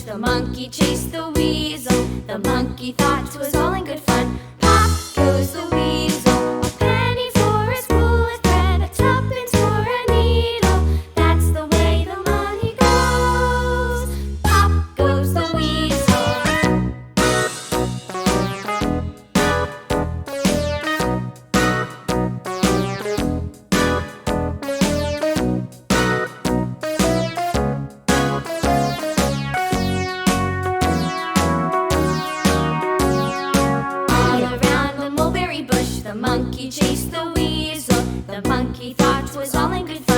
The monkey chased the weasel. The monkey thought 'twas all in good fun. Pop goes the weasel. A penny for a spool of thread, a tuppence for a needle. That's the way the money goes. Pop goes the weasel. The monkey chased the weasel. The monkey thought 'twas all in good fun.